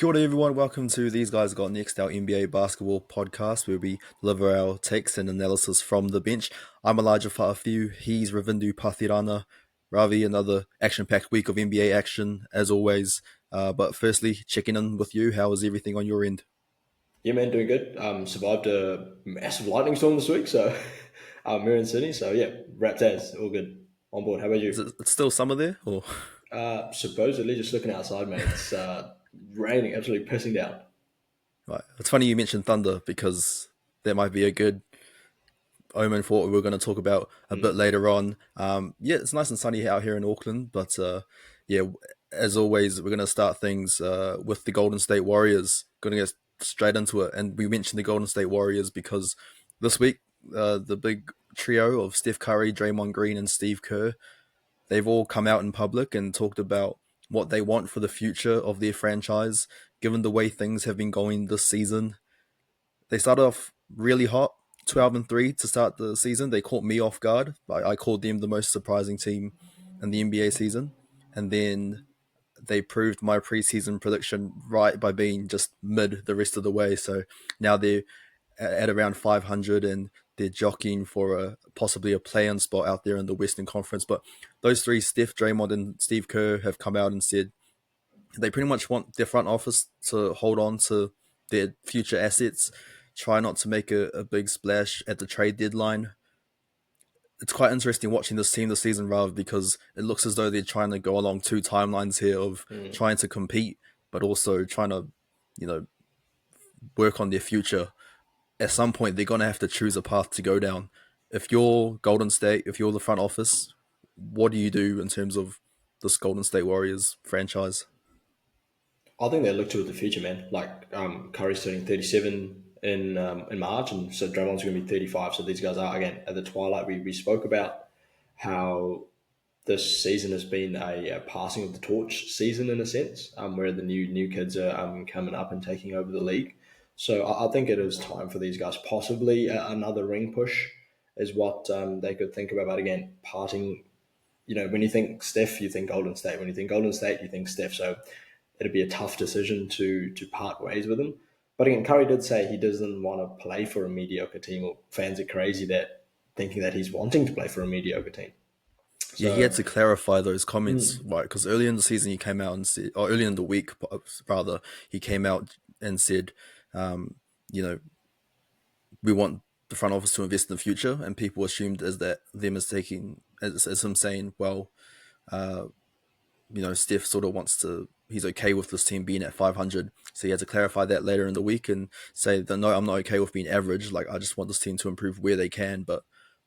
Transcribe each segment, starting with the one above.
Kia ora everyone, welcome to These Guys Got Next, our NBA basketball podcast where we deliver our takes and analysis from the bench. I'm Elijah Fa'afiu, he's Ravindu Pathirana. Ravi, another action-packed week of NBA action as always. But firstly, checking in with you, how is everything on your end? Yeah, man, doing good. Survived a massive lightning storm this week, so we're in Sydney. So yeah, wrapped as all good on board. How about Is you? it it's still summer there? Or Supposedly, just looking outside, mate, it's raining, absolutely pissing down. right. It's funny you mentioned thunder because that might be a good omen for what we were going to talk about a bit Mm. later on. Yeah, it's nice and sunny out here in Auckland, but yeah, as always, we're going to start things with the Golden State Warriors. Going to get straight into it, and we mentioned the Golden State Warriors because this week the big trio of Steph Curry, Draymond Green, and Steve Kerr, they've all come out in public and talked about what they want for the future of their franchise. Given the way things have been going this season, they started off really hot, 12-3 to start the season. They caught me off guard. I called them the most surprising team in the NBA season, and then they proved my preseason prediction right by being just mid the rest of the way. So now they're at around 500 and they're jockeying for possibly a play-in spot out there in the Western Conference. But those three, Steph, Draymond, and Steve Kerr, have come out and said they pretty much want their front office to hold on to their future assets, try not to make a big splash at the trade deadline. It's quite interesting watching this team this season, Rav, because it looks as though they're trying to go along two timelines here of Mm. trying to compete, but also trying to, you know, work on their future. At some point, they're going to have to choose a path to go down. If you're Golden State, if you're the front office, what do you do in terms of this Golden State Warriors franchise? I think they look toward the future, man. Like Curry's turning 37 in March, and so Draymond's going to be 35. So these guys are again at the twilight. We spoke about how this season has been a passing of the torch season in a sense, where the new kids are coming up and taking over the league. So I think it is time for these guys. Possibly another ring push is what they could think about. But again, parting. You know, when you think Steph, you think Golden State. When you think Golden State, you think Steph. So it'd be a tough decision to part ways with him. But again, Curry did say he doesn't want to play for a mediocre team, or fans are crazy that thinking that he's wanting to play for a mediocre team. Yeah, he had So to clarify those comments, mm, right? Because earlier in the season, he came out and said, or earlier in the week, rather, he came out and said, um, you know, we want the front office to invest in the future, and people assumed as that them as taking as him saying, well, uh, Steph sort of wants to, he's okay with this team being at 500, so he had to clarify that later in the week and say that no, I'm not okay with being average. Like I just want this team to improve where they can, but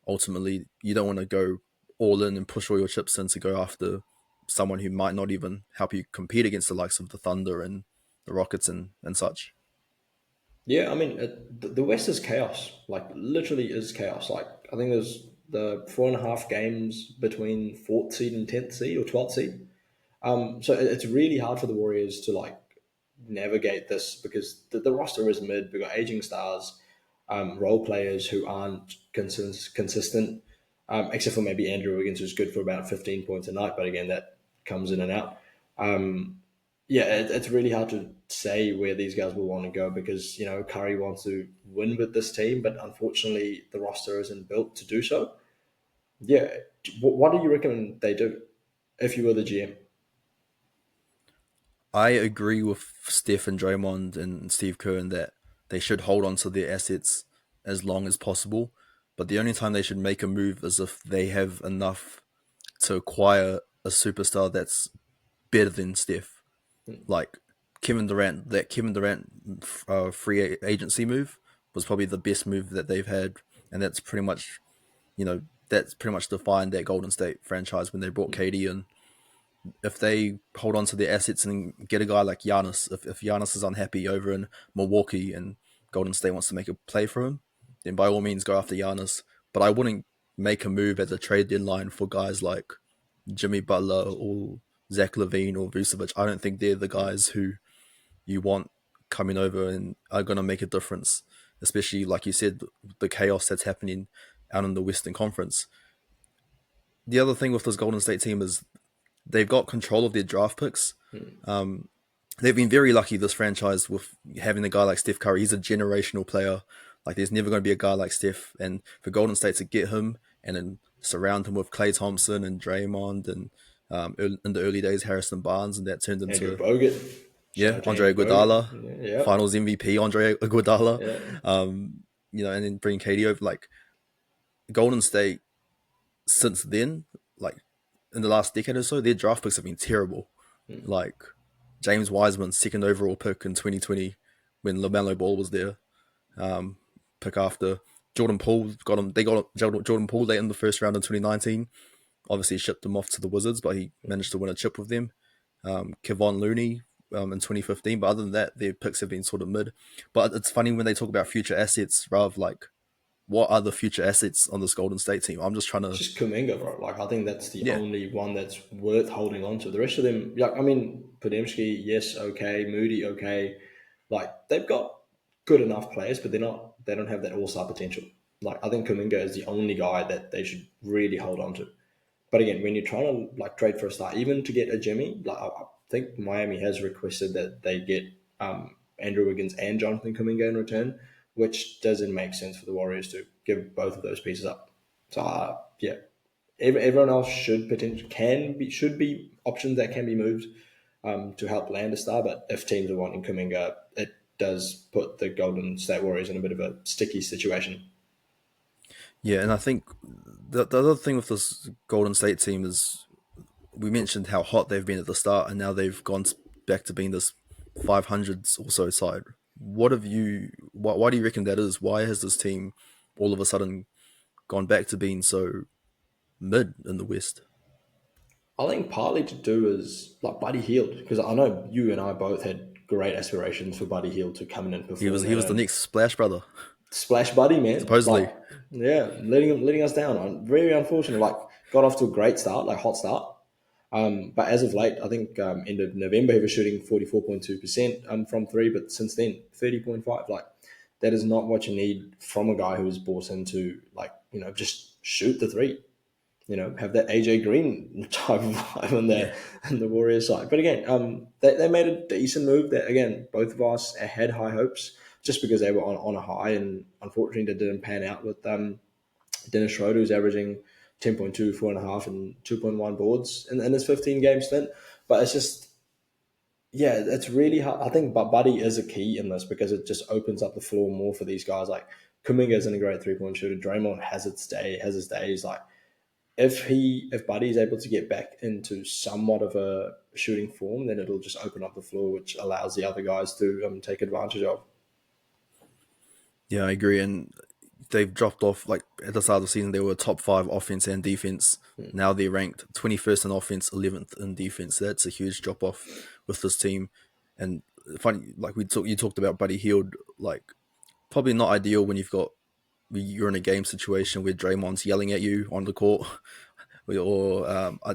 ultimately you don't want to go all in and push all your chips in to go after someone who might not even help you compete against the likes of the Thunder and the Rockets and such. yeah, I mean, the West is chaos. Like literally is chaos. Like I think there's the 4.5 games between fourth seed and 10th seed or 12th seed. So it's really hard for the Warriors to like navigate this because the roster is mid. We've got aging stars, role players who aren't consistent, except for maybe Andrew Wiggins, who's good for about 15 points a night. But again, that comes in and out. Yeah, it's really hard to say where these guys will want to go because Curry wants to win with this team, but unfortunately the roster isn't built to do so. Yeah, what do you recommend they do if you were the GM? I agree with Steph and Draymond and Steve Kerr in that they should hold on to their assets as long as possible. But the only time they should make a move is if they have enough to acquire a superstar that's better than Steph. Like Kevin Durant free agency move was probably the best move that they've had, and that's pretty much defined that Golden State franchise when they brought KD in. If they hold on to their assets and get a guy like Giannis, if Giannis is unhappy over in Milwaukee and Golden State wants to make a play for him, then by all means go after Giannis. But I wouldn't make a move at the trade deadline for guys like Jimmy Butler or Zach Levine or Vucevic. I don't think they're the guys who you want coming over and are going to make a difference, especially like you said, the chaos that's happening out in the Western Conference. The other thing with this Golden State team is they've got control of their draft picks. they've been very lucky, this franchise, with having a guy like Steph Curry. He's a generational player. Like, there's never going to be a guy like Steph, and for Golden State to get him and then surround him with Klay Thompson and Draymond and in the early days Harrison Barnes, and that turned Andrew into, Bogut. Shout yeah, out to Andre Andrew Bogut. Iguodala, Yeah, yep. Finals MVP Andre Iguodala. Yeah. And then bring KD over. Like, Golden State since then, like in the last decade or so, their draft picks have been terrible. Like James Wiseman's second overall pick in 2020 when LaMelo Ball was there. Pick after Jordan Poole got him. They got Jordan Poole late in the first round in 2019. Obviously, shipped him off to the Wizards, but he managed to win a chip with them. Kevon Looney in 2015. But other than that, their picks have been sort of mid. But it's funny when they talk about future assets, Rav, like, what are the future assets on this Golden State team? I'm just trying It's to, just Kuminga, bro. Like, I think that's the yeah, only one that's worth holding on to. The rest of them, yeah, I mean, Podemski, yes, okay. Moody, okay. Like, they've got good enough players, but they don't have that all-star potential. Like, I think Kuminga is the only guy that they should really hold on to. But again, when you're trying to like trade for a star, even to get a Jimmy, like I think Miami has requested that they get Andrew Wiggins and Jonathan Kuminga in return, which doesn't make sense for the Warriors to give both of those pieces up. So yeah, everyone else should potentially can be should be options that can be moved to help land a star. But if teams are wanting Kuminga, it does put the Golden State Warriors in a bit of a sticky situation. yeah. And I think the other thing with this Golden State team is we mentioned how hot they've been at the start, and now they've gone back to being this 500s or so side. What have you? Why do you reckon that is? Why has this team all of a sudden gone back to being so mid in the West? I think partly to do is like Buddy Hield, because I know you and I both had great aspirations for Buddy Hield to come in and He was perform he at was the a next Splash Brother, splash buddy, man. Like, supposedly. yeah, letting us down. I'm very unfortunate. Like, got off to a great start, like hot start. But as of late, I think end of November he was shooting 44.2% from three, but since then 30.5. Like, that is not what you need from a guy who was bought into, like, just shoot the three. Have that AJ Green type of vibe Yeah, on the Warriors side. But again, they made a decent move that, again, both of us had high hopes just because they were on a high, and unfortunately they didn't pan out with Dennis Schroeder, who's averaging 10.2, 4.5, and 2.1 boards in his 15-game stint. But it's just, yeah, it's really hard. I think Buddy is a key in this because it just opens up the floor more for these guys. Like, Kuminga isn't a great three-point shooter. Draymond has his days. Like, if Buddy is able to get back into somewhat of a shooting form, then it'll just open up the floor, which allows the other guys to take advantage of. yeah, I agree. And they've dropped off. Like, at the start of the season, they were top five offense and defense. Now they're ranked 21st in offense, 11th in defense. That's a huge drop off with this team. And funny, like you talked about Buddy Hield. Like, probably not ideal when you're in a game situation where Draymond's yelling at you on the court. Or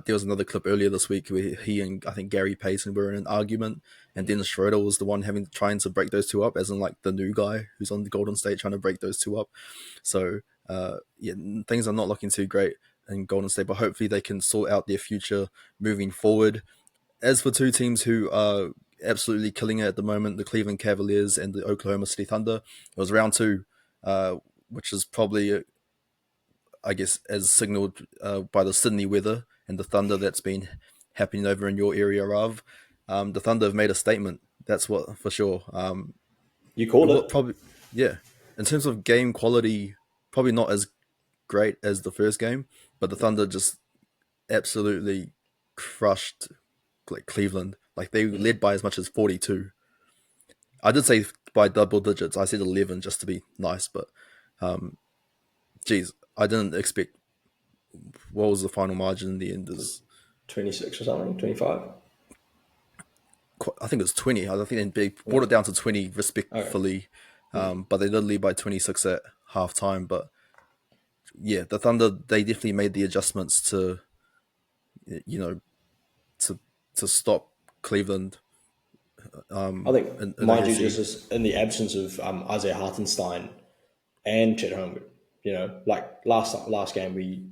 there was another clip earlier this week where he and I think Gary Payton were in an argument, and Dennis Schroeder was the one trying to break those two up, as in like the new guy who's on the Golden State trying to break those two up. So yeah, things are not looking too great in Golden State, but hopefully they can sort out their future moving forward. As for two teams who are absolutely killing it at the moment, the Cleveland Cavaliers and the Oklahoma City Thunder, it was round two, which is probably, I guess, as signaled by the Sydney weather and the thunder that's been happening over in your area, Rav. The Thunder have made a statement. That's what for sure. You called What it. probably, yeah. In terms of game quality, probably not as great as the first game, but the Thunder just absolutely crushed like Cleveland. Like, they led by as much as 42. I did say by double digits. I said 11 just to be nice, but geez, I didn't expect. What was the final margin in the end? Is 26 or something, 25. I think it was 20. I think they brought Yeah. it down to 20 Okay. respectfully, but they did lead by 26 at halftime. But yeah, the Thunder, they definitely made the adjustments to, you know, to to stop Cleveland I think, in mind you, OKC. just as in the absence of Isaiah Hartenstein and Chet Holmgren, like last game, we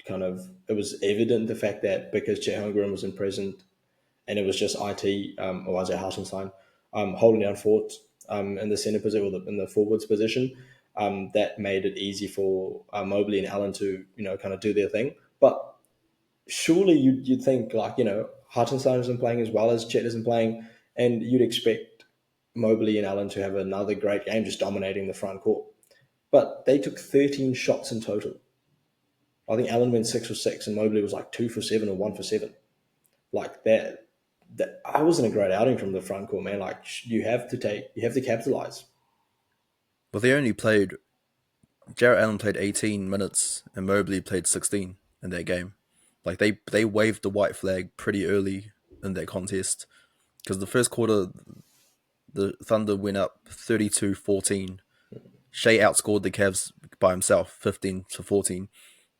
kind of it was evident the fact that because Chet Holmgren wasn't present, and it was just IT or Isaiah Hartenstein holding down forwards in the center position or in the forwards position. That made it easy for Mobley and Allen to kind of do their thing. But surely you'd think like Hartenstein isn't playing as well as Chet isn't playing, and you'd expect Mobley and Allen to have another great game, just dominating the front court. But they took 13 shots in total. I think Allen went 6 for 6, and Mobley was like 2 for 7 or 1 for 7. Like that. That wasn't a great outing from the front court, man. Like you have to capitalize. But they only played. Jarrett Allen played 18 minutes and Mobley played 16 in that game. Like they waved the white flag pretty early in that contest because the first quarter the Thunder went up 32-14. Shea outscored the Cavs by himself 15-14,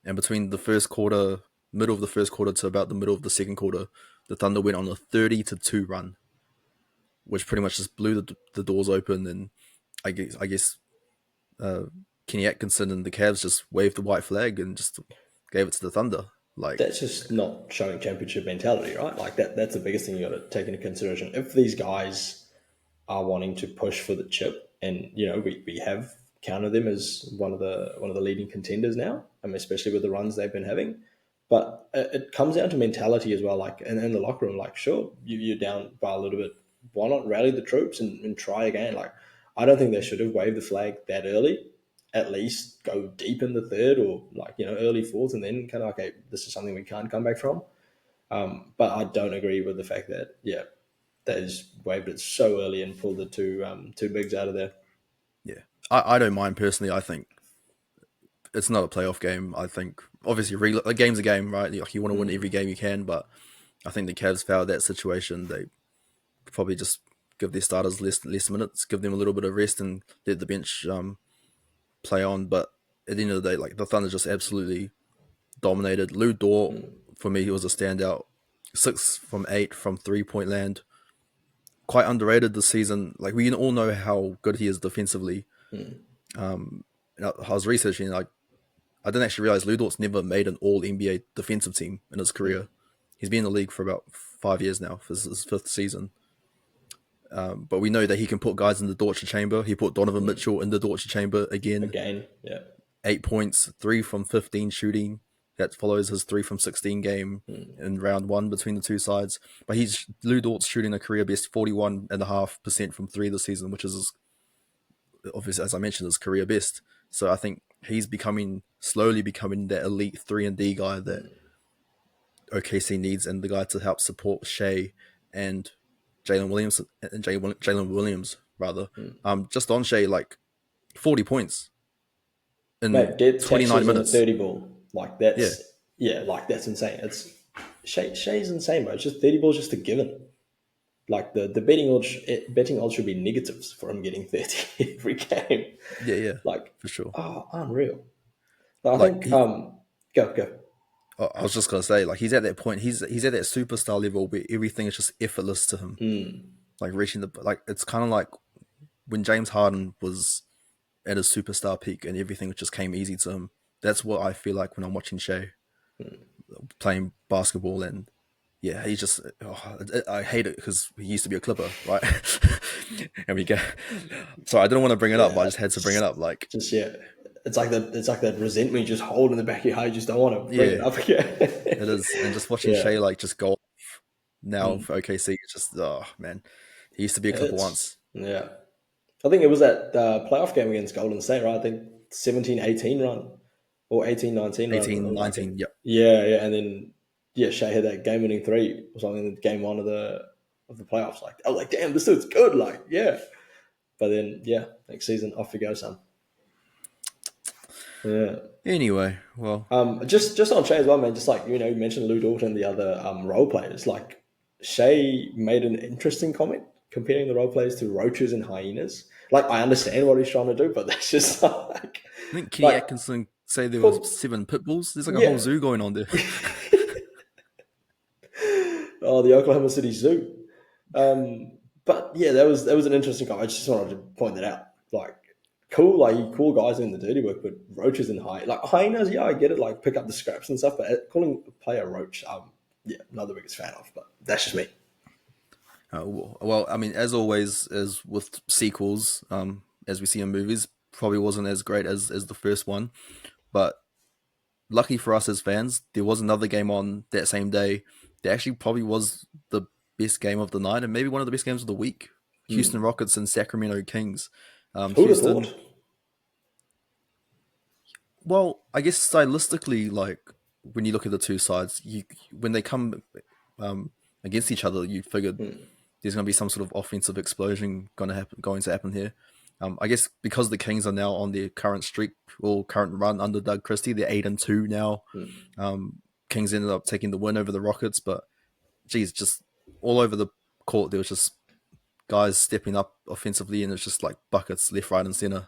and between the first quarter, middle of the first quarter to about the middle of the second quarter, the Thunder went on a 30-2 run, which pretty much just blew the doors open. And I guess Kenny Atkinson and the Cavs just waved the white flag and just gave it to the Thunder. Like, That's just not showing championship mentality, right? Like that's the biggest thing you got to take into consideration. If these guys are wanting to push for the chip, and we have counted them as one of the leading contenders now, especially with the runs they've been having. But it comes down to mentality as well. Like in the locker room, like sure you're down by a little bit, why not rally the troops and try again? Like I don't think they should have waved the flag that early. At least go deep in the third or like early fourth, and then kind of okay, this is something we can't come back from. But I don't agree with the fact that they just waved it so early and pulled the two bigs out of there. yeah, I don't mind personally. I think it's not a playoff game. I think obviously a game's a game, right? Like you want to win every game you can, but I think the Cavs fouled that situation. They probably just give their starters less minutes, give them a little bit of rest, and let the bench play on. But at the end of the day, like the Thunder just absolutely dominated. Lou Dort for me, he was a standout. 6 from 8 from 3-point land. Quite underrated this season. Like we all know how good he is defensively. I was researching. Like I didn't actually realize Lou Dort's never made an All NBA defensive team in his career. He's been in the league for about 5 years now. For his fifth season. But we know that he can put guys in the torture chamber. He put Donovan Mitchell in the torture chamber again. Yeah. 8 points, 3 from 15 shooting. That follows his 3 from 16 game in round one between the two sides. But Lou Dort's shooting a career best 41.5% from 3 this season, which is obviously, as I mentioned, his career best. So I think he's slowly becoming that elite 3-and-D guy that OKC needs, and the guy to help support Shea and Jalen Williams rather. Just on Shea, like 40 points in Mate, dead 29 taxes on a minutes. 30 ball. Like Yeah, like that's insane. It's Shay's insane, bro. It's just 30 balls just a given. Like the betting odds should be negatives for him getting 30 every game. yeah, Like for sure. unreal. But I Like think go. I was just gonna say, like he's at that point. He's at that superstar level where everything is just effortless to him. Like reaching it's kind of like when James Harden was at his superstar peak and everything just came easy to him. That's what I feel like when I'm watching Shea playing basketball. And yeah, he just I hate it because he used to be a Clipper, right? And we get so I didn't want to bring it up, but I just had to bring it up. Like Just it's like that resentment you just hold in the back of your head. You just don't want to bring it up again. It is, and just watching Shea like just go off now for OKC, it's just man, he used to be a Clipper once. Yeah. I think it was that playoff game against Golden State, right? I think 17-18 run or 18-19 run. 18, Like 19, yep. yeah. And then, Shea had that game-winning 3 or something in game 1 of the playoffs. Like, I was like, damn, this dude's good. Like, yeah. But then, next season, off you go, son. Yeah. Anyway, well, just on Shea as well, man. Just like you mentioned Lou Dort and the other role players. Like Shea made an interesting comment comparing the role players to roaches and hyenas. Like I understand what he's trying to do, but that's just like I think Kenny Atkinson say there was 7 pit bulls. There's like a whole zoo going on there. Oh, the Oklahoma City Zoo. But yeah, that was an interesting comment. I just wanted to point that out. Like cool guys doing the dirty work, but roaches and hyenas, I get it, pick up the scraps and stuff, but calling a player roach, not the biggest fan of, but that's just me. Well, I mean, as always, as with sequels, as we see in movies, probably wasn't as great as the first one. But lucky for us as fans, there was another game on that same day that actually probably was the best game of the night and maybe one of the best games of the week. Houston Rockets and Sacramento Kings. Who would have thought? Houston, well, I guess stylistically, like when you look at the two sides, you when they come um, against each other, you figured there's going to be some sort of offensive explosion going to happen here. I guess because the Kings are now on their current streak or current run under Doug Christie, they're 8-2 now. Kings ended up taking the win over the Rockets, but geez, just all over the court there was just guys stepping up offensively, and it's just like buckets left, right, and center.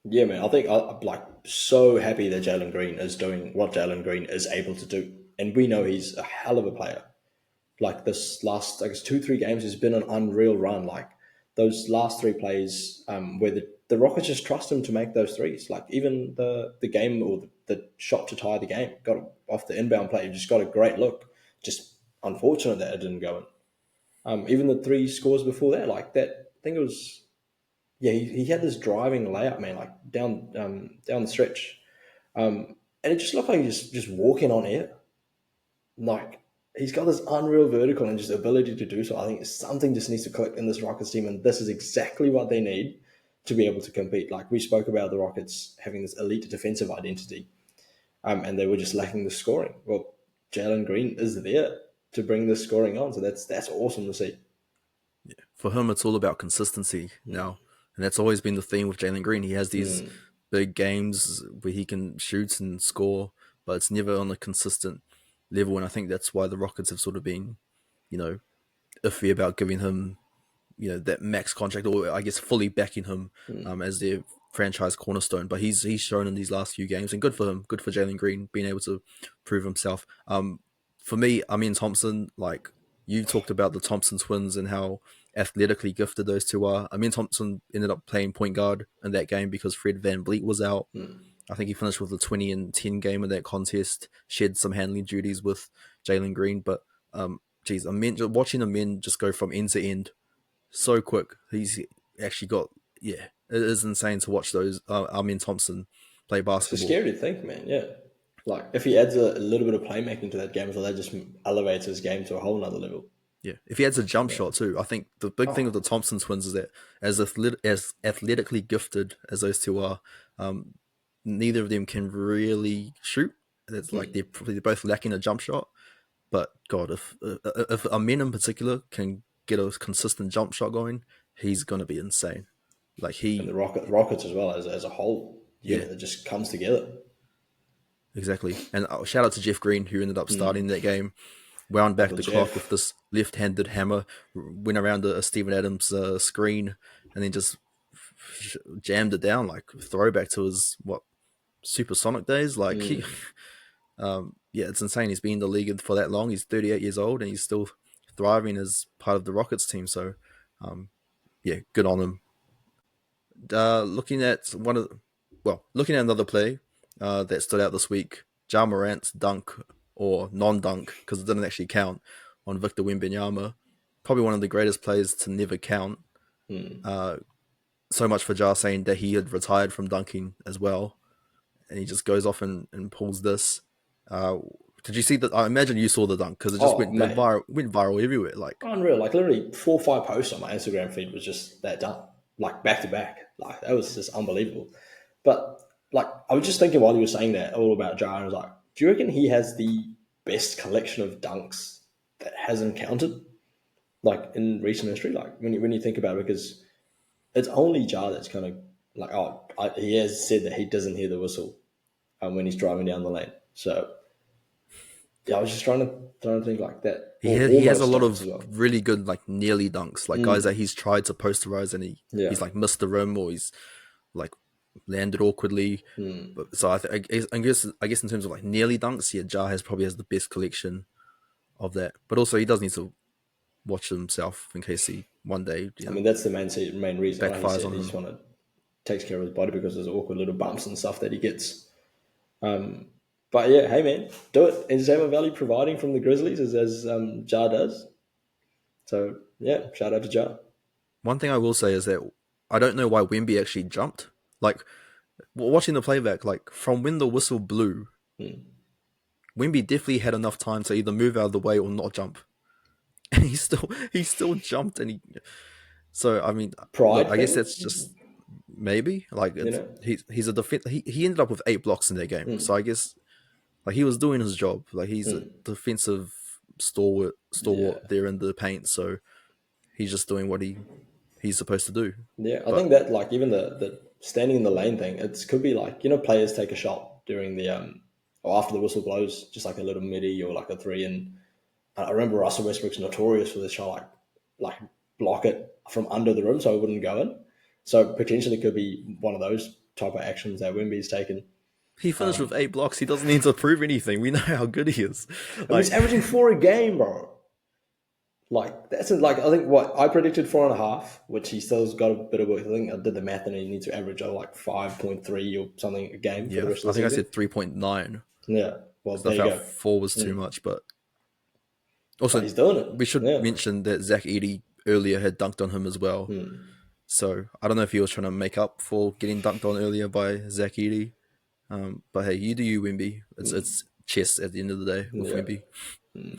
Yeah, man. I think I'm like so happy that Jalen Green is doing what Jalen Green is able to do, and we know he's a hell of a player. Like this last, I guess, 2 3 games has been an unreal run. Like those last 3 plays, where the Rockets just trust him to make those threes. Like even the game or the shot to tie the game got off the inbound play. Just got a great look. Just unfortunate that it didn't go in. Even the 3 scores before that, like that, I think it was, yeah, he had this driving layup, man, like down the stretch, and it just looked like he's just walking on air. Like he's got this unreal vertical and just ability to do so. I think something just needs to click in this Rockets team, and this is exactly what they need to be able to compete. Like we spoke about the Rockets having this elite defensive identity, and they were just lacking the scoring. Well, Jalen Green is there to bring the scoring on, so that's awesome to see. For him, it's all about consistency now, and that's always been the theme with Jalen Green. He has these big games where he can shoot and score, but it's never on a consistent level. And I think that's why the Rockets have sort of been, you know, iffy about giving him, that max contract, or I guess fully backing him as their franchise cornerstone. But he's shown in these last few games, and good for him, good for Jalen Green being able to prove himself. For me, I mean Thompson, like you talked about the Thompson twins and how athletically gifted those two are. I mean Thompson ended up playing point guard in that game because Fred VanVleet was out. I think he finished with a 20-10 game in that contest, shared some handling duties with Jalen Green, but geez, watching a men just go from end to end so quick. He's actually got, yeah, it is insane to watch those Amin Thompson play It's a basketball. scary to think, man. Yeah, like if he adds a little bit of playmaking to that game, so that just elevates his game to a whole nother level. Yeah, if he adds a jump Yeah. shot too, I think the big thing with Oh, the Thompson twins is that as athletically gifted as those two are, um, neither of them can really shoot. It's like they're both lacking a jump shot. But God, if Amin in particular can get a consistent jump shot going, he's gonna be insane. Like and the he, Rockets as well as a whole yeah, unit that just comes together. exactly. And shout out to Jeff Green who ended up starting that game, wound back Uncle the clock with Jeff. this left-handed hammer, went around a Steven Adams screen, and then just jammed it down like throwback to his supersonic days. Like he, yeah, it's insane. He's been in the league for that long. He's 38 years old and he's still thriving as part of the Rockets team. So, yeah, good on him. Looking at looking at another play that stood out this week, Ja Morant's dunk or non-dunk because it didn't actually count on Victor Wembanyama, probably one of the greatest players to never count. So much for Ja saying that he had retired from dunking as well, and he just goes off and pulls this. Uh, did you see that? I imagine you saw the dunk because it just Oh, went mate, viral everywhere. Like, unreal. Like literally 4 or 5 posts on my Instagram feed was just that done, like back to back. Like that was just unbelievable. But like I was just thinking while you were saying that all about Ja, and I was like, do you reckon he has the best collection of dunks that hasn't counted like in recent history? Like when you think about it, because it's only Ja that's kind of like, he has said that he doesn't hear the whistle when he's driving down the lane. So yeah, I was just trying to think like that, or he has a almost lot dunks of as well. really good like nearly dunks, like guys that he's tried to posterize and Yeah, he's like missed the rim or he's like landed awkwardly. But so I guess in terms of like nearly dunks, yeah, Ja has the best collection of that. But also he does need to watch himself in case he one day I mean that's the main reason. Like he backfires said, on he just him. want to takes care of his body because there's awkward little bumps and stuff that he gets. But yeah, hey man, do it. Is Zama Valley providing from the Grizzlies as Ja does? So Yeah, shout out to Ja. One thing I will say is that I don't know why Wemby actually jumped. Like watching the playback, like from when the whistle blew, Hmm. Wemby definitely had enough time to either move out of the way or not jump, and he still jumped, and he. So I mean, look, Pride I guess thing, that's just maybe like you it's know. he's a defense. He ended up with 8 blocks in their game, so Hmm. I guess like he was doing his job. Like he's a Hmm. defensive stalwart Yeah. there in the paint, so he's just doing what he's supposed to do. Yeah, I But think that like even the standing in the lane thing, it could be like players take a shot during the or after the whistle blows, just like a little midi or like a three. And I remember Russell Westbrook's notorious for this shot, like block it from under the rim so it wouldn't go in. So potentially could be one of those type of actions that Wimby's taken. he finished with 8 blocks. He doesn't need to prove anything. We know how good he is. And he's Like averaging four a game, bro. Like that's like I think what I predicted 4.5, which he still's got a bit of work. I think I did the math and he needs to average like 5.3 or something a game for the yeah, rest of I the think I season. said 3.9 Yeah, well because I there you felt go. 4 was too Mm. much. But But also he's doing it. we should Yeah. mention that Zach Edey earlier had dunked on him as well. Mm. So I don't know if he was trying to make up for getting dunked on earlier by Zach Edey. But hey, you do you, Wimby. It's chess at the end of the day with Yeah. Wimby.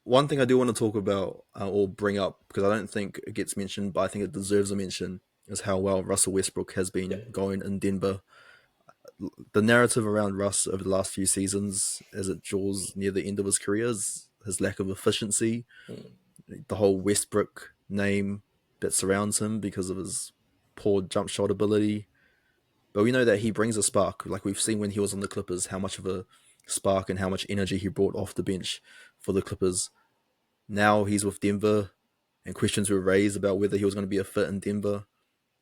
One thing I do want to talk about or bring up because I don't think it gets mentioned, but I think it deserves a mention is how well Russell Westbrook has Yeah. been going in Denver. The narrative around Russ over the last few seasons, as it draws near the end of his career, is his lack of efficiency, Mm. the whole Westbrook name that surrounds him because of his poor jump shot ability. But we know that he brings a spark. Like we've seen when he was on the Clippers, how much of a spark and how much energy he brought off the bench for the Clippers. Now he's with Denver, and questions were raised about whether he was going to be a fit in Denver.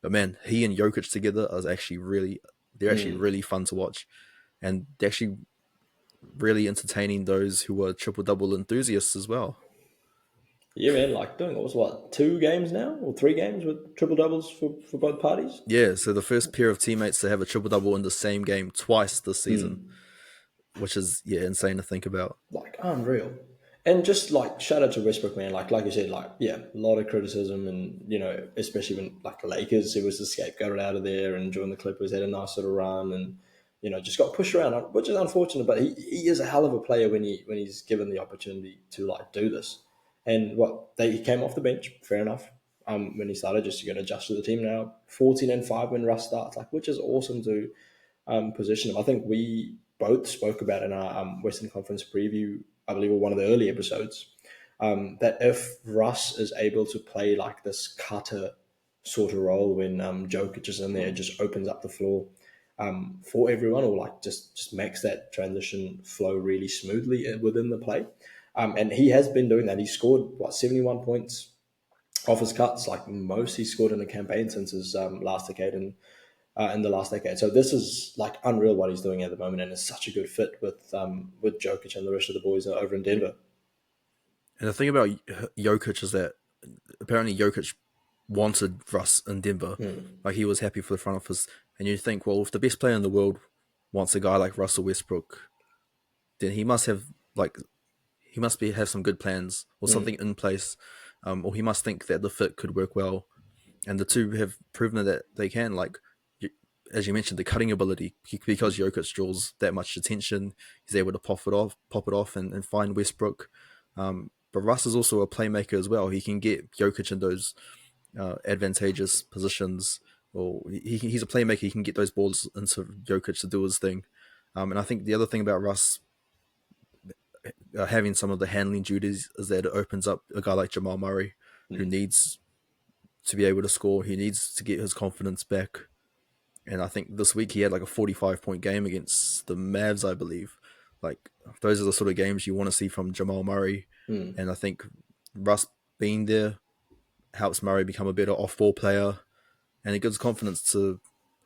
But man, he and Jokic together is actually they're actually Mm. really fun to watch. And they're actually really entertaining those who are triple double enthusiasts as well. Yeah, man. Like doing what was what 2 games now or 3 games with triple doubles for both parties. Yeah, so the first pair of teammates to have a triple double in the same game twice this season, Mm. which is insane to think about. Like unreal. And just like shout out to Westbrook, man. Like you said, like yeah, a lot of criticism, and especially when like the Lakers, who was the scapegoat out of there, and during the Clippers had a nice little run, and just got pushed around, which is unfortunate. But he is a hell of a player when he's given the opportunity to like do this. And he came off the bench, fair enough. When he started, just to get adjust to the team now, 14-5 when Russ starts, like which is awesome to position him. I think we both spoke about in our Western Conference preview, I believe, or one of the early episodes, that if Russ is able to play like this cutter sort of role when Jokic is in there, it just opens up the floor for everyone, or like just makes that transition flow really smoothly within the play. And he has been doing that. He scored 71 points off his cuts, like most he scored in a campaign since his last decade, and in the last decade. So this is like unreal what he's doing at the moment, and it's such a good fit with Jokic and the rest of the boys over in Denver. And the thing about Jokic is that apparently Jokic wanted Russ in Denver. Mm. Like he was happy for the front office. And you think, well, if the best player in the world wants a guy like Russell Westbrook, then he must have some good plans or something Mm. in place, or he must think that the fit could work well. And the two have proven that they can. Like as you mentioned, the cutting ability because Jokic draws that much attention, he's able to pop it off, and find Westbrook. But Russ is also a playmaker as well. He can get Jokic in those advantageous positions, or he's a playmaker. He can get those balls into Jokic to do his thing. And I think the other thing about Russ having some of the handling duties is that it opens up a guy like Jamal Murray, who Mm. needs to be able to score. He needs to get his confidence back. And I think this week he had like a 45-point game against the Mavs, I believe. Like those are the sort of games you want to see from Jamal Murray. Mm. And I think Russ being there helps Murray become a better off-ball player, and it gives confidence to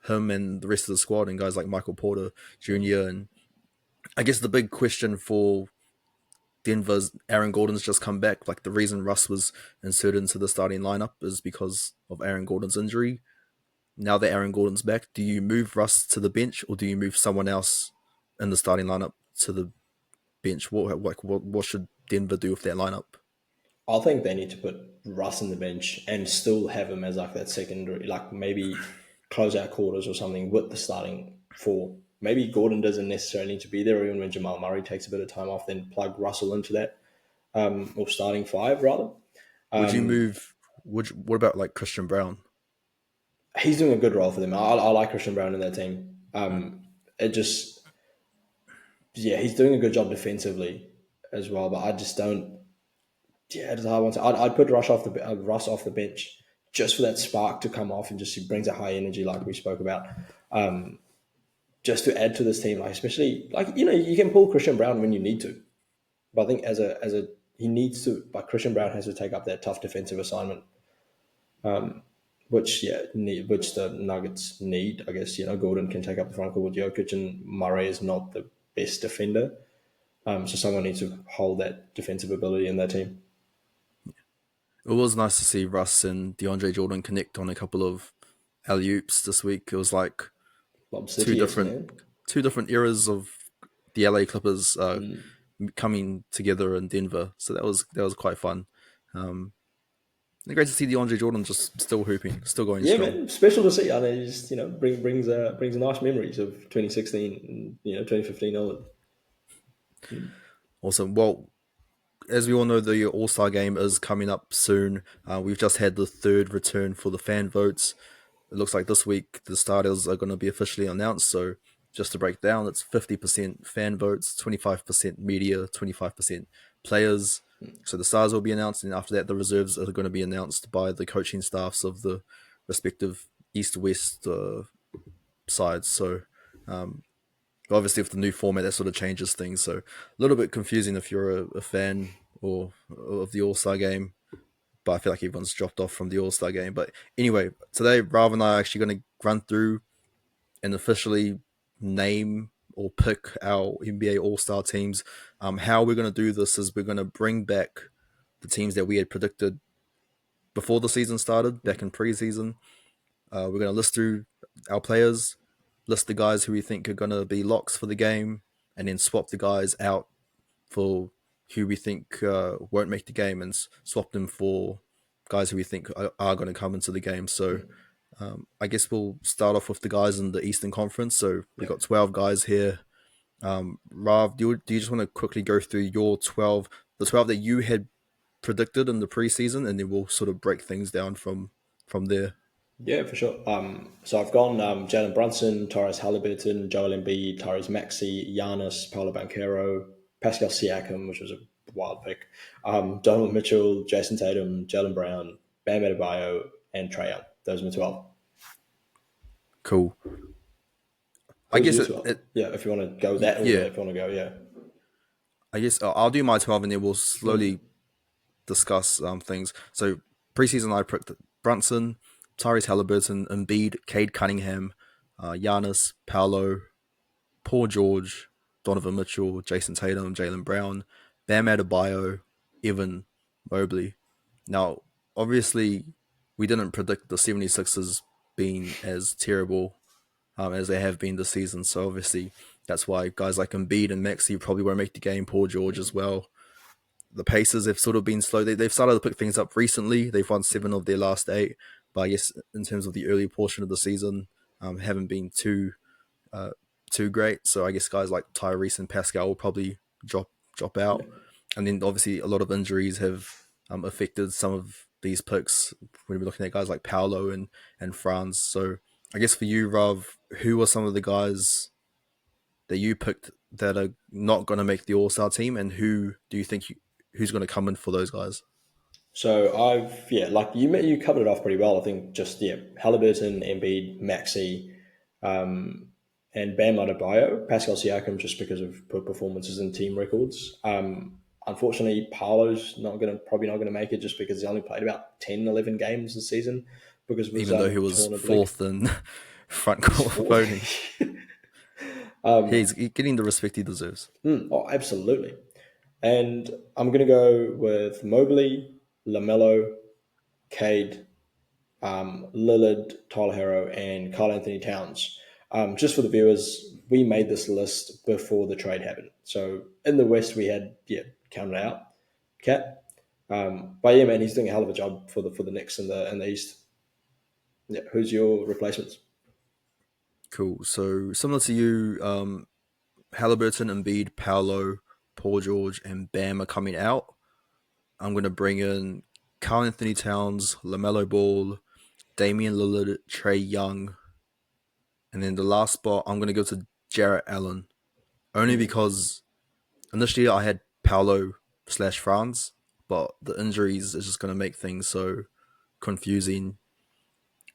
him and the rest of the squad and guys like Michael Porter Jr. And I guess the big question for Denver's Aaron Gordon's just come back. Like the reason Russ was inserted into the starting lineup is because of Aaron Gordon's injury. Now that Aaron Gordon's back, do you move Russ to the bench or do you move someone else in the starting lineup to the bench? What should Denver do with their lineup? I think they need to put Russ in the bench and still have him as like that secondary, like maybe close out quarters or something with the starting four. Maybe Gordon doesn't necessarily need to be there, or even when Jamal Murray takes a bit of time off, then plug Russell into that, or starting five rather. Would you move? What about like Christian Brown? He's doing a good role for them. I like Christian Brown in that team. Mm. It just, yeah, he's doing a good job defensively as well, but I just don't. Yeah, it's a hard one. I'd put Russ off the bench just for that spark to come off, and just he brings a high energy like we spoke about, just to add to this team. Like especially like you can pull Christian Brown when you need to, but I think as a he needs to. Like Christian Brown has to take up that tough defensive assignment, which the Nuggets need. I guess Gordon can take up the front court with Jokic, and Murray is not the best defender, so someone needs to hold that defensive ability in their team. It was nice to see Russ and DeAndre Jordan connect on a couple of alley oops this week. It was like Lob two City, different man. two different eras of the LA Clippers coming together in Denver. So that was quite fun. Um, Great to see DeAndre Jordan just still hooping, still going Yeah, strong. man, special to see. I know, he just brings nice memories of 2016 and 2015 onward. Awesome. Well, as we all know, the All Star game is coming up soon. We've just had the third return for the fan votes. It looks like this week the starters are going to be officially announced. So just to break down, it's 50% fan votes, 25% media, 25% players. So the stars will be announced, and after that, the reserves are going to be announced by the coaching staffs of the respective East-West sides. So obviously, with the new format, that sort of changes things. So a little bit confusing if you're a fan or of the All Star game, but I feel like everyone's dropped off from the All Star game. But anyway, today Rav and I are actually going to run through and officially name or pick our NBA All Star teams. How we're going to do this is we're going to bring back the teams that we had predicted before the season started, back in preseason. We're going to list through our players, list the guys who we think are going to be locks for the game, and then swap the guys out for who we think won't make the game and swap them for guys who we think are going to come into the game. So I guess we'll start off with the guys in the Eastern Conference. So we've Yeah, got 12 guys here. Rav, do you just want to quickly go through your 12, the 12 that you had predicted in the preseason, and then we'll sort of break things down from there. yeah, for sure. So I've gone Jalen Brunson, Tyrese Halliburton, Joel Embiid, Tyrese Maxey, Giannis, Paolo Banchero, Pascal Siakam, which was a wild pick, Donovan Mitchell, Jason Tatum, Jalen Brown, Bam Adebayo, and Trae Young. Those are my 12. Cool. I Who's guess your 12? Yeah, if you want to go that order, yeah. if you want to go, yeah. I guess I'll do my 12 and then we'll Mm. slowly discuss things. So preseason, I picked Brunson, Tyrese Halliburton, Embiid, Cade Cunningham, Giannis, Paolo, Paul George, Donovan Mitchell, Jason Tatum, Jalen Brown, Bam Adebayo, Evan Mobley. Now, obviously, we didn't predict the 76ers being as terrible as they have been this season. So obviously, that's why guys like Embiid and Maxey probably won't make the game. Paul George as well. The Pacers have sort of been slow. They've started to pick things up recently. They've won 7 of their last 8, but I guess in terms of the early portion of the season, haven't been uh, too great. So I guess guys like Tyrese and Pascal will probably drop Yeah. out, and then obviously a lot of injuries have affected some of these picks. When we're looking at guys like Paolo and Franz. So I guess for you, Rav, who are some of the guys that you picked that are not going to make the All Star team, and who do you think who's going to come in for those guys? So like you covered it off pretty well. I think just Halliburton, Embiid, Maxi, and Bam Adebayo, Pascal Siakam, just because of poor performances and team records. Unfortunately, Paolo's probably not gonna make it just because he only played about 10, 11 games this season because of his Even though he was torn oblique. fourth in front He's court four. voting, he's getting the respect he deserves. Oh, absolutely. And I'm gonna go with Mobley, Lamelo, Cade, Lillard, Tyler Hero, and Carl Anthony Towns. Just for the viewers, we made this list before the trade happened. So in the West, we had, counted out, Cat, But yeah, man, he's doing a hell of a job for the Knicks in the East. Yeah, who's your replacements? Cool. So similar to you, Halliburton, Embiid, Paolo, Paul George, and Bam are coming out. I'm going to bring in Karl Anthony Towns, LaMelo Ball, Damian Lillard, Trey Young, and then the last spot I'm going to go to Jarrett Allen, only Mm, because initially I had Paolo slash Franz, but the injuries is just going to make things so confusing.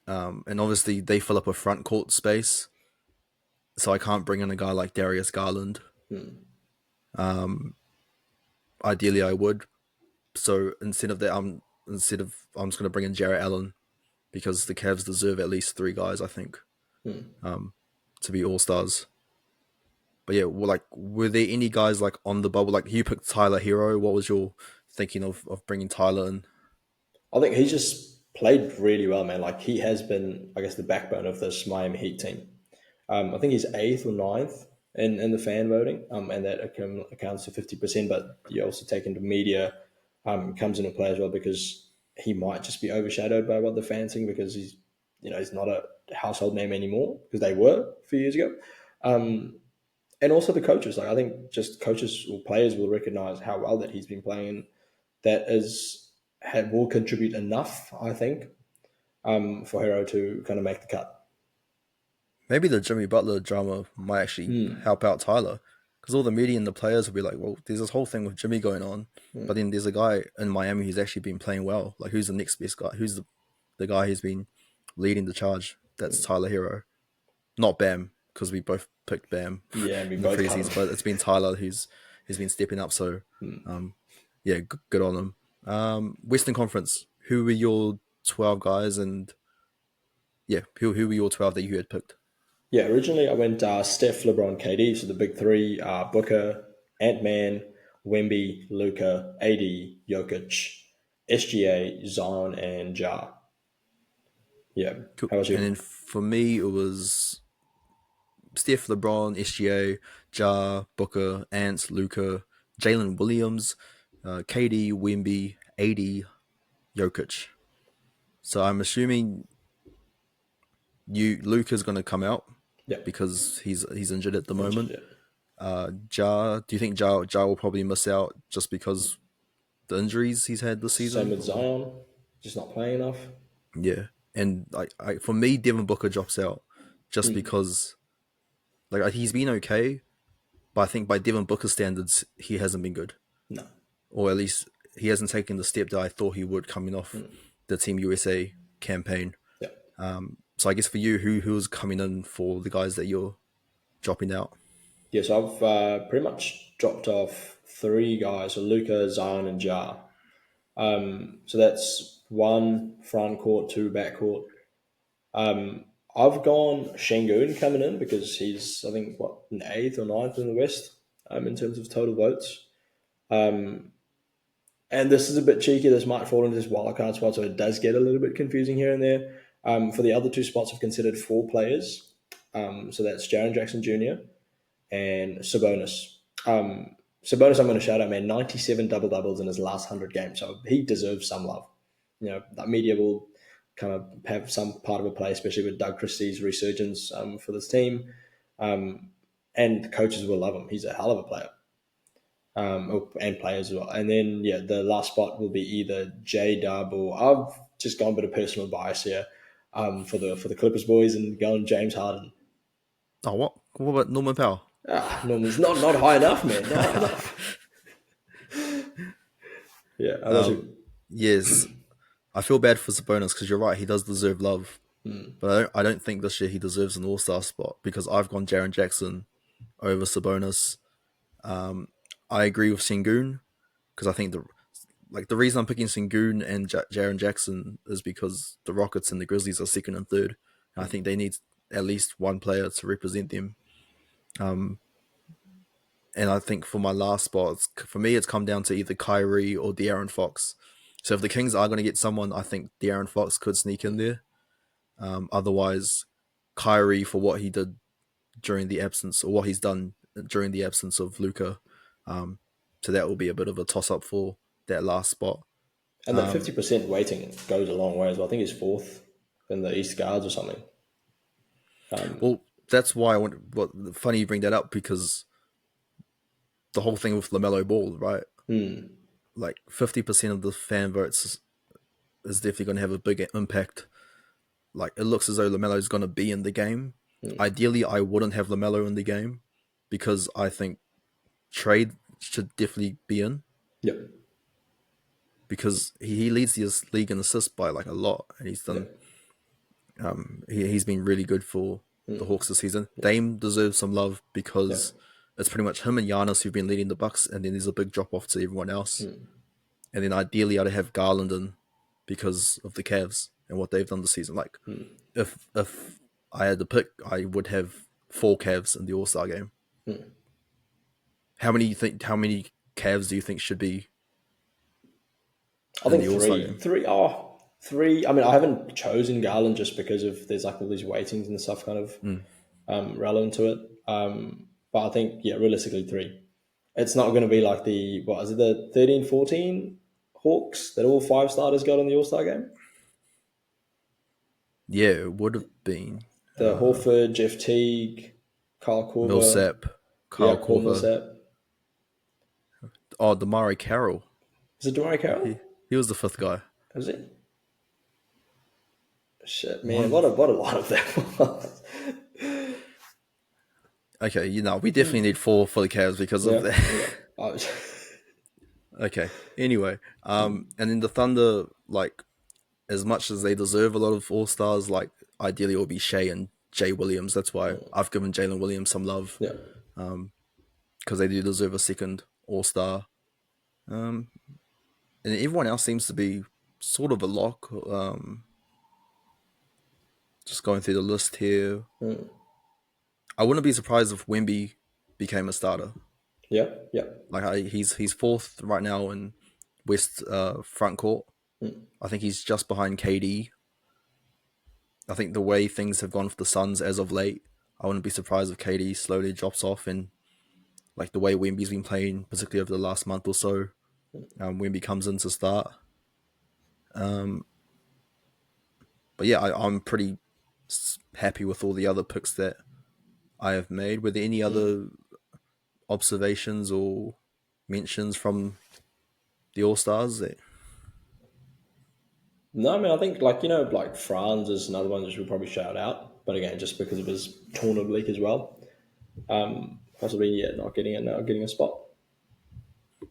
And obviously they fill up a front court space, so I can't bring in a guy like Darius Garland. mm. Um, Ideally, I would. So I'm just going to bring in Jarrett Allen because the Cavs deserve at least three guys, I think, um, to be all stars. But yeah, were there any guys like on the bubble? Like you picked Tyler Hero. What was your thinking of bringing Tyler in? I think he's just played really well, man. Like he has been, I guess, the backbone of this Miami Heat team. I think he's eighth or ninth in the fan voting, and that accounts to 50%. But you also take into media comes into play as well because he might just be overshadowed by what the fans think because he's not a household name anymore because they were a few years ago. Um, and also the coaches, like I think just coaches or players will recognize how well that he's been playing. And that will contribute enough, I think, for Hero to kind of make the cut. Maybe the Jimmy Butler drama might actually Hmm. help out Tyler, because all the media and the players will be like, "Well, there's this whole thing with Jimmy going on, but then there's a guy in Miami who's actually been playing well. Like, who's the next best guy? Who's the guy who's been leading the charge? That's Tyler Hero, not Bam, because we both picked Bam Yeah, and we in the both cut preseason, him. but it's been Tyler who's been stepping up. So, um, yeah, good on him. Western Conference. Who were your 12 guys, and yeah, who were your 12 that you had picked? Yeah, originally I went Steph, LeBron, KD, so the big three: Booker, Ant Man, Wemby, Luca, AD, Jokic, SGA, Zion, and Ja. Yeah. Cool. How about And you? then for me, it was Steph, LeBron, SGA, Ja, Booker, Ants, Luca, Jalen Williams, KD, Wemby, AD, Jokic. So I'm assuming Luca's going to come out Yeah. because he's injured at the Injured, moment. yeah. Do you think Ja will probably miss out just because the injuries he's had this Same season? with Or Zion, just not playing enough. yeah, and for me, Devin Booker drops out just Hmm. because he's been okay, but I think by Devin Booker standards, he hasn't been good, No. or at least he hasn't taken the step that I thought he would coming off the Team USA campaign. Yeah. So I guess for you, who's coming in for the guys that you're dropping out? Yeah, so I've pretty much dropped off three guys, so Luca, Zion, and Ja. So that's one front court, two back court. I've gone Shangun coming in because he's, I think, what, an eighth or ninth in the West in terms of total votes. Um, and this is a bit cheeky. This might fall into this wildcard spot, so it does get a little bit confusing here and there. For the other two spots, I've considered four players. So that's Jaren Jackson Jr. and Sabonis. Sabonis, I'm going to shout out, man, 97 double doubles in his last 100 games. So he deserves some love. That media will kind of have some part of a play, especially with Doug Christie's resurgence for this team. And the coaches will love him. He's a hell of a player. And players as well. And then, yeah, the last spot will be either J Dub or I've just gone a bit of personal bias here for the Clippers boys and going James Harden. Oh, what about Norman Powell? Norman's not high enough, man. Not high enough. Yeah, how about Um, you? yes, I feel bad for Sabonis because you're right, he does deserve love, but I don't think this year he deserves an All Star spot because I've gone Jaren Jackson over Sabonis. Um, I agree with Sengun because I think the reason I'm picking Sengun and Jaren Jackson is because the Rockets and the Grizzlies are second and third, and I think they need at least one player to represent them. Um, and I think for my last spot, for me, it's come down to either Kyrie or De'Aaron Fox. So if the Kings are going to get someone, I think De'Aaron Fox could sneak in there. Otherwise, Kyrie for what he did during the absence, or what he's done during the absence of Luca. Um, so that will be a bit of a toss up for that last spot. And that 50% weighting goes a long way as well. I think he's fourth in the East Guards or something. Well, that's why I want. Well, funny you bring that up because the whole thing with LaMelo Ball, right? Like 50% of the fan votes is definitely going to have a big impact. Like it looks as though LaMelo is going to be in the game. Ideally, I wouldn't have LaMelo in the game because I think Trade should definitely be in Yep. because he leads the league in assists by like a lot, and he's done. Yep. He's been really good for the Hawks this season. Dame deserves some love because Yep. it's pretty much him and Giannis who've been leading the Bucks, and then there's a big drop off to everyone else. And then ideally, I'd have Garland in because of the Cavs and what they've done this season. Like if I had to pick, I would have 4 Cavs in the All-Star game. How many Cavs do you think should be I in think the All-Star three. game? Three. I mean, I haven't chosen Garland just because of there's like all these weightings and stuff kind of relevant to it. But I think, yeah, realistically, three. It's not going to be like what is it, the 13-14 Hawks that all 5 starters got in the All-Star game? Yeah, it would have been The Horford, Jeff Teague, Kyle Korver. Millsap, Yeah, Kyle Paul Korver. Millsap. Oh, Damari Carroll. Is it Dwight Carroll? He was the 5th guy. Is it? Shit, man, One. what a lot of that was. Okay, we definitely need 4 for the Cavs because Yeah, of that. yeah. Okay. Anyway, and then the Thunder, like, as much as they deserve a lot of All Stars, like, ideally it will be Shea and Jay Williams. That's why I've given Jalen Williams some love Yeah. because they do deserve a second All Star. And everyone else seems to be sort of a lock. Just going through the list here, I wouldn't be surprised if Wemby became a starter. Yeah, yeah. Like he's 4th right now in West front court. I think he's just behind KD. I think the way things have gone for the Suns as of late, I wouldn't be surprised if KD slowly drops off and like the way Wemby's been playing, particularly over the last month or so, Wemby comes in to start. But yeah, I'm pretty happy with all the other picks that I have made. Were there any other observations or mentions from the All Stars? No, I mean, I think like Franz is another one that we'll probably shout out, but again, just because of his torn oblique as well, possibly not getting a spot.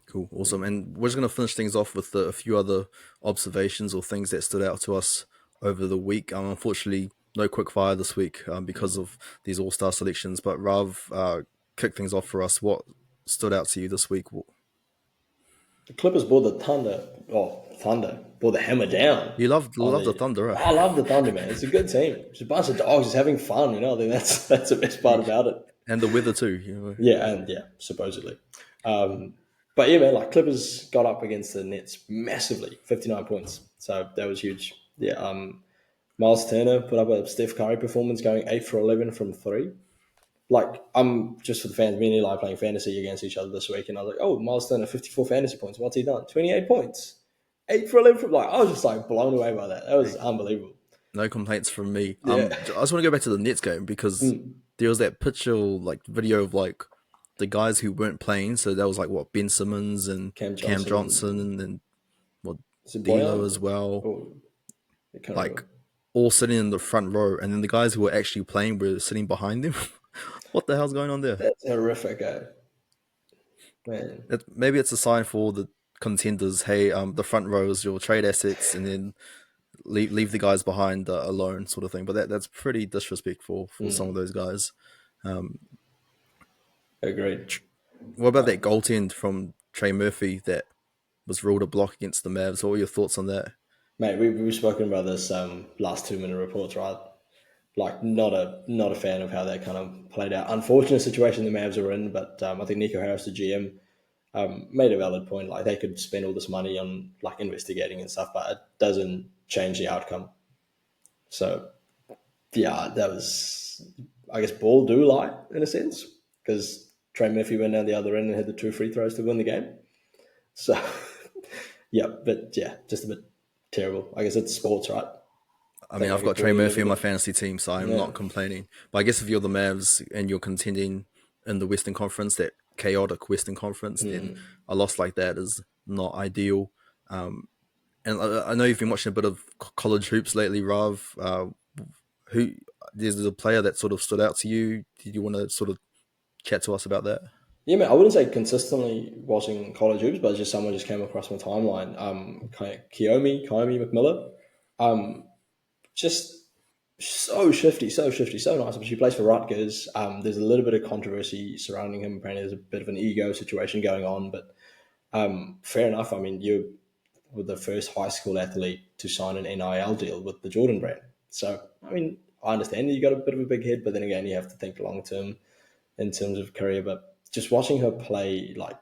Cool, awesome. And we're just going to finish things off with a few other observations or things that stood out to us over the week. Unfortunately, no quick fire this week because of these All Star selections. But Rav, kick things off for us. What stood out to you this week? The Clippers brought the Thunder brought the hammer down. You love the Thunder, right? I love the Thunder, man. It's a good team. It's a bunch of dogs just having fun. I think that's the best part about it. And the weather too. Yeah, supposedly. But yeah, man, like Clippers got up against the Nets massively, 59 points. So that was huge. Yeah, Miles Turner put up a Steph Curry performance going 8 for 11 from 3. Like, I'm just for the fans, me and Eli playing fantasy against each other this week, and I was like, oh, Miles Turner, 54 fantasy points. What's he done? 28 points. 8 for 11 from, I was just like blown away by that. That was unbelievable. No complaints from me. Yeah. I just want to go back to the Nets game because there was that picture, like video of like the guys who weren't playing. So that was like what Ben Simmons and Cam Johnson and what D'Lo as well. Like all sitting in the front row, and then the guys who were actually playing were sitting behind them. What the hell's going on there? That's horrific, man. Maybe it's a sign for all the contenders. Hey, the front row is your trade assets, and then leave the guys behind alone, sort of thing. But that's pretty disrespectful for some of those guys. Agreed. What about that goaltend from Trey Murphy that was ruled a block against the Mavs? What were your thoughts on that? Mate, we've spoken about this last 2-minute reports, right? Like, not a fan of how that kind of played out. Unfortunate situation the Mavs are in, but I think Nico Harris, the GM, made a valid point. Like, they could spend all this money on like investigating and stuff, but it doesn't change the outcome. So, yeah, that was, I guess, ball do lie in a sense, because Trey Murphy went down the other end and had the 2 free throws to win the game. So, Yeah, but yeah, just a bit terrible. I guess it's sports, right? I mean, Don't I've make it got for Trey you Murphy every on my day. fantasy team, so I'm Yeah. not complaining. But I guess if you're the Mavs and you're contending in the Western Conference, that chaotic Western Conference, then a loss like that is not ideal. Um, and I know you've been watching a bit of college hoops lately, Rav. Who there's a player that sort of stood out to you? Did you want to sort of chat to us about that? Yeah, man, I wouldn't say consistently watching college hoops, but it's just someone just came across my timeline. Kiyomi McMillan. Just so shifty, so nice. But she plays for Rutgers. There's a little bit of controversy surrounding him. Apparently, there's a bit of an ego situation going on, but fair enough. I mean, you were the first high school athlete to sign an NIL deal with the Jordan brand. So, I mean, I understand you got a bit of a big head, but then again, you have to think long term in terms of career. But just watching her play, like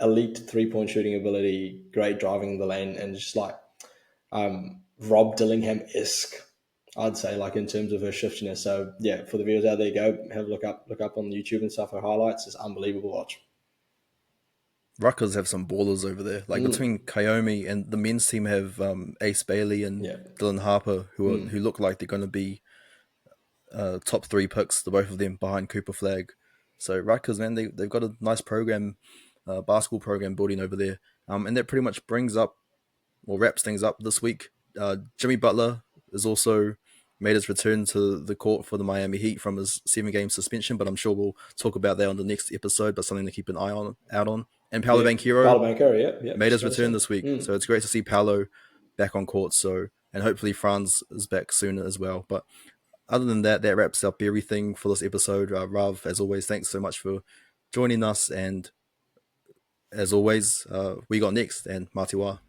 elite 3 point shooting ability, great driving in the lane, and just like Rob Dillingham esque, I'd say, like in terms of her shiftiness. So yeah, for the viewers out there, go have a look up on YouTube and stuff. Her highlights is unbelievable watch. Rutgers have some ballers over there. Like between Kayomi and the men's team have Ace Bailey and Yeah, Dylan Harper, who look like they're going to be top three picks, the both of them behind Cooper Flag. So Rutgers, man, they've got a nice program, basketball program building over there. And that pretty much brings up or wraps things up this week. Jimmy Butler has also made his return to the court for the Miami Heat from his 7 game suspension, but I'm sure we'll talk about that on the next episode, but something to keep an eye on out on. And Paolo yeah, Banchero Paolo Banchero, yeah, made just his gonna return say, this week. So it's great to see Paolo back on court. So and hopefully Franz is back soon as well. But other than that, that wraps up everything for this episode. Rav, as always, thanks so much for joining us. And as always, we got next and Matiwa.